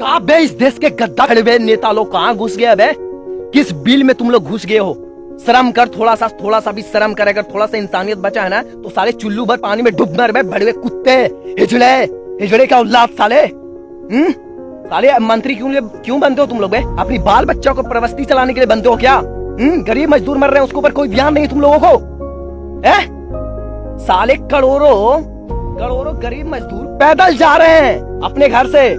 कहा बे इस देश के गद्दार बे नेता लोग कहाँ घुस गए बे? किस बिल में तुम लोग घुस गए हो? शर्म कर, थोड़ा सा भी शर्म कर। अगर थोड़ा सा इंसानियत बचा है ना तो साले चुल्लू भर पानी में डूबना रे बड़े कुत्ते हिजड़े का औलाद साले। साले मंत्री क्यों बनते हो तुम लोग? अपनी बाल बच्चों को प्रवस्ती चलाने के लिए बनते हो क्या? गरीब मजदूर मर रहे हैं उसके ऊपर कोई ध्यान नहीं तुम लोगों को? साले करोड़ों गरीब मजदूर पैदल जा रहे हैं अपने घर से,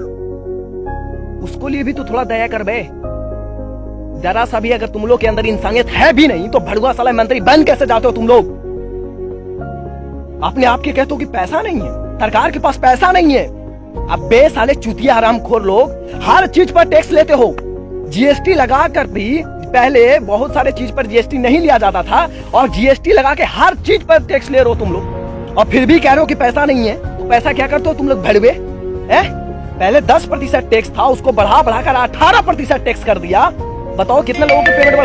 उसको लिए भी तो थोड़ा दया कर बे। जरा सा भी अगर तुम लोग के अंदर इंसानियत है भी नहीं तो भड़ुआ साला मंत्री बन कैसे जाते हो तुम लोग? अपने आप के कहते हो कि पैसा नहीं है, सरकार के पास पैसा नहीं है। अब बे साले चुतिया हरामखोर लोग हर चीज पर टैक्स लेते हो। जीएसटी लगा कर भी पहले बहुत सारे चीज पर जीएसटी नहीं लिया जाता था और जीएसटी लगा के हर चीज पर टैक्स ले रहे हो तुम लोग, और फिर भी कह रहे हो कि पैसा नहीं है। तो पैसा क्या करते हो तुम लोग भड़वे? पहले 10% टैक्स था, उसको बढ़ाकर 18% टैक्स कर दिया। बताओ कितने लोगों के पेमेंट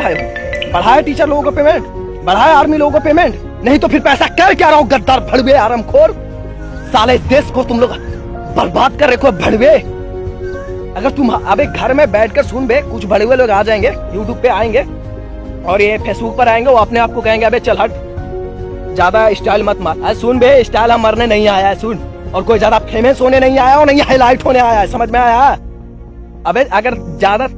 बढ़ाए टीचर लोगों का पेमेंट, बढ़ाए आर्मी लोगों का पेमेंट? नहीं तो फिर पैसा कर क्या रहा हो गद्दार भड़वे आरामखोर साले? देश को तुम लोग बर्बाद कर रखे हो भड़वे। अगर तुम अबे घर में बैठकर सुन बे, कुछ भड़वे लोग आ जाएंगे यूट्यूब पे आएंगे और ये फेसबुक पर आएंगे, वो अपने आप को कहेंगे अबे चल हट, ज्यादा स्टाइल मत मार। सुन बे, स्टाइल हम मरने नहीं आया है सुन, और कोई ज्यादा फेमस होने नहीं आया और नहीं हाईलाइट होने आया है, समझ में आया? अबे अगर ज्यादा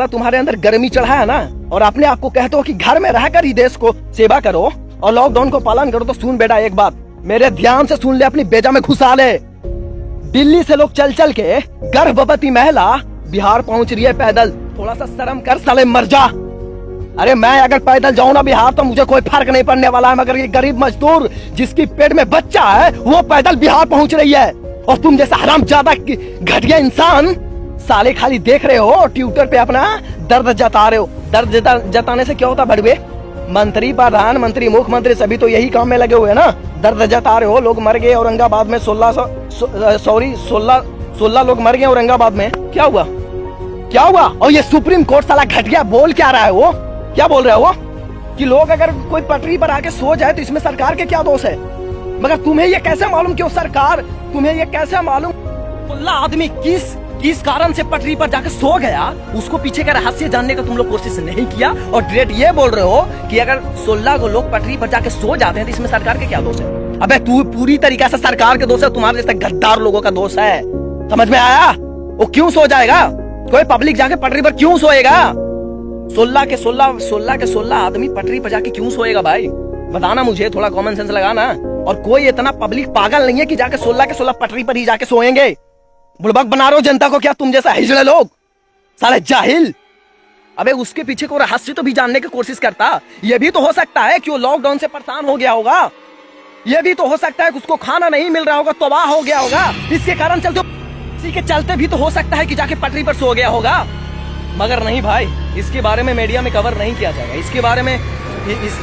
तुम्हारे अंदर गर्मी चढ़ा है ना और अपने आप को कहते हो कि घर में रहकर ही देश को सेवा करो और लॉकडाउन को पालन करो, तो सुन बेटा एक बात मेरे ध्यान से सुन ले, अपनी बेजा में घुसा ले। दिल्ली से लोग चल के गर्भवती महिला बिहार पहुंच रही है पैदल। थोड़ा सा शर्म कर साले, मर जा। अरे मैं अगर पैदल जाऊं ना बिहार तो मुझे कोई फर्क नहीं पड़ने वाला है, मगर ये गरीब मजदूर जिसकी पेट में बच्चा है वो पैदल बिहार पहुंच रही है, और तुम जैसा हरामजादा घटिया इंसान साले खाली देख रहे हो, ट्विटर पे अपना दर्द जता रहे हो। दर्द जताने से क्या होता भड़वे? मंत्री, प्रधानमंत्री, मुख्यमंत्री सभी तो यही काम में लगे हुए हैं ना, दर्द जता रहे हो। लोग मर गए औरंगाबाद में, 16 लोग मर गए औरंगाबाद में। क्या हुआ? और ये सुप्रीम कोर्ट साला घटिया बोल क्या रहा है? वो क्या बोल रहा है वो? कि लोग अगर कोई पटरी पर आके सो जाए तो इसमें सरकार के क्या दोष है? मगर तुम्हें ये कैसे मालूम कि तुम्हें ये कैसे मालूम आदमी किस कारण से पटरी पर जाकर सो गया, उसको पीछे का रहस्य जानने का तुम लोग कोशिश नहीं किया, और डायरेक्ट ये बोल रहे हो कि अगर 16 को लोग पटरी पर जाकर सो जाते हैं तो इसमें सरकार के क्या दोष है? अबे तू पूरी तरीके से सरकार के दोष है, तुम्हारे जैसे गद्दार लोगों का दोष है। समझ में आया? वो क्यों सो जाएगा? कोई पब्लिक जाके पटरी पर क्यों सोएगा? 16 के 16 आदमी पटरी पर जाके क्यों सोएगा भाई? बताना मुझे, थोड़ा कॉमन सेंस लगाना। और कोई इतना पब्लिक पागल नहीं है कि जाके 16 के 16 पटरी पर ही जाके सोएंगे। बुड़बक बना रहे हो जनता को क्या तुम जैसा हिजड़े लोग, साले जाहिल। अबे उसके पीछे को रहस्य तो भी जानने की कोशिश करता। ये भी तो हो सकता है कि वो लॉकडाउन से परेशान हो गया होगा, ये भी तो हो सकता है कि उसको खाना नहीं मिल रहा होगा, तबाह हो गया होगा, इसके कारण चलते भी तो हो सकता है कि जाके पटरी पर सो गया होगा। मगर नहीं भाई, इसके बारे में मीडिया में कवर नहीं किया जाएगा, इसके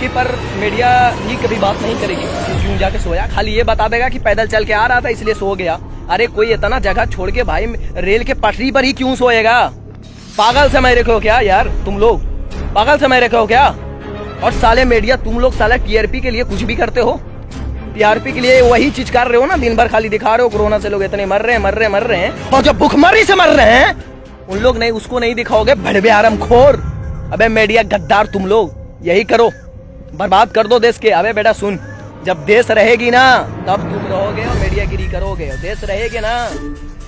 पर मीडिया ही कभी बात नहीं करेगी क्यों जाके सोया। खाली ये बता देगा कि पैदल चल के आ रहा था इसलिए सो गया। अरे कोई इतना जगह छोड़ के भाई रेल के पटरी पर ही क्यों सोएगा? पागल समझ रखे हो क्या यार तुम लोग? पागल समझ रखे हो क्या? और साले मीडिया तुम लोग साले टीआरपी के लिए कुछ भी करते हो, टीआरपी के लिए वही चीज कर रहे हो ना, दिन भर खाली दिखा रहे हो कोरोना से लोग इतने मर रहे हैं, और जो भुखमरी से मर रहे हैं उन लोग नहीं, उसको नहीं दिखाओगे भड़वे आरामखोर। अबे मीडिया गद्दार तुम लोग, यही करो, बर्बाद कर दो देश के। अबे बेटा सुन, जब देश रहेगी ना तब तुम रहोगे और मीडियागिरी करोगे, और देश रहेगी ना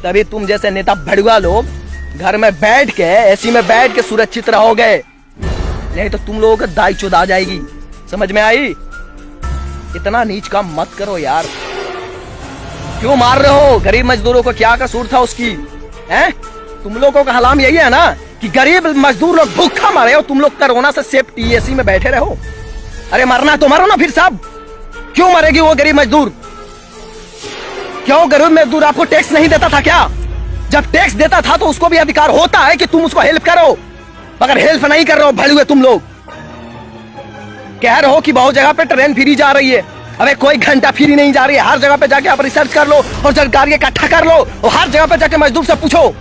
तभी तुम जैसे नेता भड़ुआ लोग घर में बैठ के एसी में बैठ के सुरक्षित रहोगे, नहीं तो तुम लोगों को दाई चुदा जाएगी। समझ में आई? इतना नीच काम मत करो यार। क्यों मार रहे हो गरीब मजदूरों को? क्या कसूर था उसकी? तुम लोगों का हलाम यही है ना कि गरीब मजदूर लोग भूखा मरे और तुम लोग कोरोना से सेफ्टी एसी में बैठे रहो। अरे मरना तो मरो ना फिर साहब, क्यों मरेगी वो गरीब मजदूर? क्यों गरीब मजदूर आपको टैक्स नहीं देता था क्या? जब टैक्स देता था तो उसको भी अधिकार होता है कि तुम उसको हेल्प करो, मगर हेल्प नहीं कर रहे हो भड़ुए तुम लोग। कह रहे हो कि बहुत जगह पे ट्रेन फ्री जा रही है, अबे कोई घंटा फ्री नहीं जा रही है। हर जगह पे जाके आप रिसर्च कर लो और जानकारी इकट्ठा कर लो, और हर जगह पे जाके मजदूर से पूछो,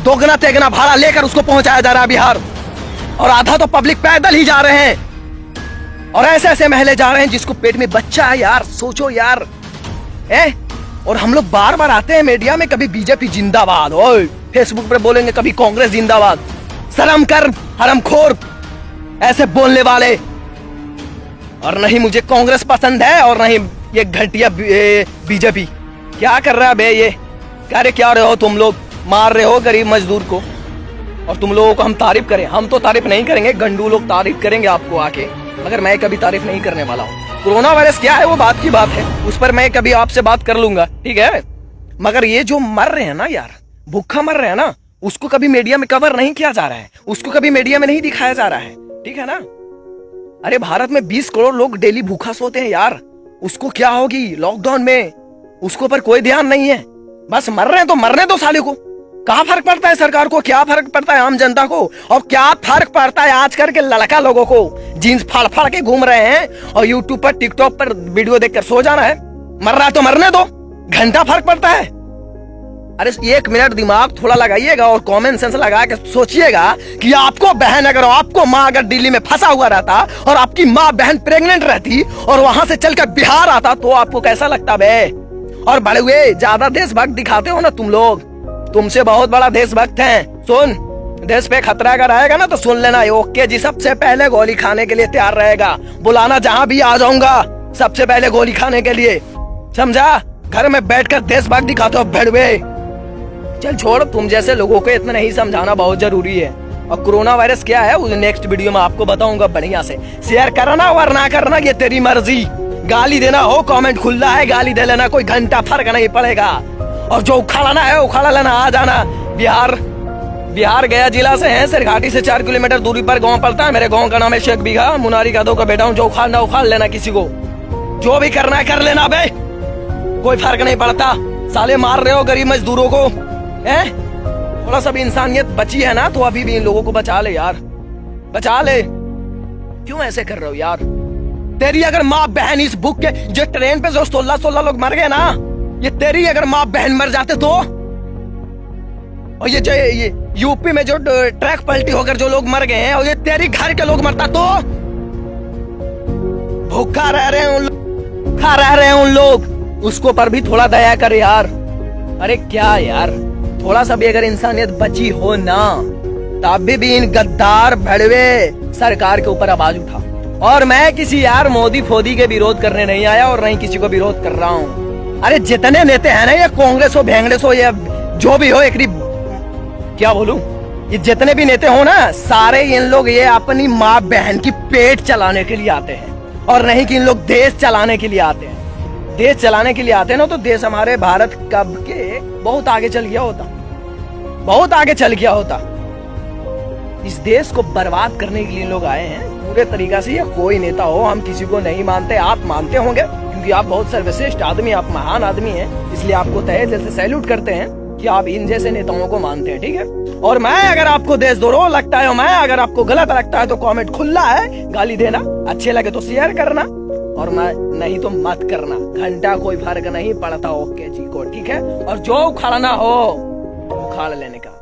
दोगुना तेगुना भाड़ा लेकर उसको पहुंचाया जा रहा है बिहार, और आधा तो पब्लिक पैदल ही जा रहे हैं, और ऐसे महले जा रहे हैं जिसको पेट में बच्चा है। यार सोचो यार, और हम लोग बार बार आते हैं मीडिया में, कभी बीजेपी जिंदाबाद, ओए फेसबुक पे बोलेंगे कभी कांग्रेस जिंदाबाद। शर्म कर हरामखोर ऐसे बोलने वाले। और नहीं मुझे कांग्रेस पसंद है और नहीं ये घटिया बीजेपी। क्या कर रहा है बे ये? क्या रहे हो तुम लोग? मार रहे हो गरीब मजदूर को और तुम लोगों को हम तारीफ करें? हम तो तारीफ नहीं करेंगे, गंडू लोग तारीफ करेंगे आपको आके, मगर मैं कभी तारीफ नहीं करने वाला हूँ। कोरोना वायरस क्या है वो बात की बात है, उस पर मैं कभी आपसे बात कर लूंगा, ठीक है। मगर ये जो मर रहे हैं ना यार, भूखा मर रहे हैं ना, उसको कभी मीडिया में कवर नहीं किया जा रहा है, उसको कभी मीडिया में नहीं दिखाया जा रहा है, ठीक है ना। अरे भारत में 20 करोड़ लोग डेली भूखा सोते हैं यार, उसको क्या होगी लॉकडाउन में, उसको पर कोई ध्यान नहीं है। बस मर रहे हैं तो मरने दो साले को, क्या फर्क पड़ता है सरकार को, क्या फर्क पड़ता है आम जनता को, और क्या फर्क पड़ता है आजकल के लड़का लोगों को जीन्स फाड़ फाड़ के घूम रहे हैं और यूट्यूब पर टिकटॉक पर वीडियो देखकर सो जाना है। मर रहा है तो मरने दो, घंटा फर्क पड़ता है। अरे 1 मिनट दिमाग थोड़ा लगाइएगा और कॉमन सेंस लगा के सोचिएगा कि आपको बहन अगर आपको माँ अगर दिल्ली में फंसा हुआ रहता और आपकी माँ बहन प्रेग्नेंट रहती और वहां से चलकर बिहार आता तो आपको कैसा लगता बे। और बड़े हुए ज्यादा देशभक्त दिखाते हो ना तुम लोग, तुमसे बहुत बड़ा देशभक्त है। सुन, देश पे खतरा अगर आएगा ना तो सुन लेना, ओके जी सबसे पहले गोली खाने के लिए तैयार रहेगा, बुलाना जहां भी आ जाऊंगा सबसे पहले गोली खाने के लिए, समझा। घर में बैठकर देशभक्त दिखाते हो भेड़वे। चल छोड़, तुम जैसे लोगों को इतना नहीं समझाना बहुत जरूरी है। और कोरोना वायरस क्या है वो नेक्स्ट वीडियो में आपको बताऊंगा बढ़िया से। शेयर करना और ना करना ये तेरी मर्जी, गाली देना हो कमेंट खुला है, गाली दे लेना, कोई घंटा फर्क नहीं पड़ेगा। और जो उखाड़ना है उखाड़ा लेना, आ जाना। बिहार गया जिला से है, सिरघाटी से 4 किलोमीटर दूरी पर गांव पड़ता है। मेरे गांव का नाम है शेख बीघा, मुनारी यादव का बेटा हूँ। जो उखाड़ना उखाड़ लेना, किसी को जो भी करना है कर लेना बे, कोई फर्क नहीं पड़ता। साले मार रहे हो गरीब मजदूरों को, हैं? थोड़ा सा भी इंसानियत बची है ना तो अभी भी इन लोगों को बचा ले यार, बचा ले। क्यों ऐसे कर रहे हो यार? तेरी अगर माँ बहन इस बुक के जो ट्रेन पे जो 16 लोग मर गए ना, ये तेरी अगर माँ बहन मर जाते तो, और ये यूपी में जो ट्रैक पलटी होकर जो लोग मर गए हैं और ये तेरी घर के लोग मरता तो, भूखा रह रहे हैं उन लोग, उसको पर भी थोड़ा दया कर यार। अरे क्या यार, थोड़ा सा भी अगर इंसानियत बची हो ना तब भी इन गद्दार भड़वे सरकार के ऊपर आवाज उठा। और मैं किसी यार मोदी फोदी के विरोध करने नहीं आया और नहीं किसी को विरोध कर रहा हूँ। अरे जितने नेता है ना, ये कांग्रेस हो भेंगड़ेस हो या जो भी हो, एक क्या बोलूं, ये जितने भी नेता हो ना, सारे इन लोग ये अपनी माँ बहन की पेट चलाने के लिए आते हैं और नहीं कि इन लोग देश चलाने के लिए आते हैं। देश चलाने के लिए आते हैं ना तो देश हमारे भारत कब के बहुत आगे चल गया होता, बहुत आगे चल गया होता। इस देश को बर्बाद करने के लिए लोग आए हैं पूरे तरीका से। ये कोई नेता हो, हम किसी को नहीं मानते, आप मानते होंगे क्योंकि आप बहुत सर्वश्रेष्ठ आदमी, आप महान आदमी हैं, इसलिए आपको तहे दिल से सैल्यूट करते हैं कि आप इन जैसे नेताओं को मानते हैं, ठीक है। और मैं अगर आपको देशद्रोह लगता है, मैं अगर आपको गलत लगता है तो कमेंट खुला है, गाली देना, अच्छे लगे तो शेयर करना और मैं नहीं तो मत करना, घंटा कोई फर्क नहीं पड़ता। ओके जी को, ठीक है। और जो उखाड़ना हो उखाड़ लेने का।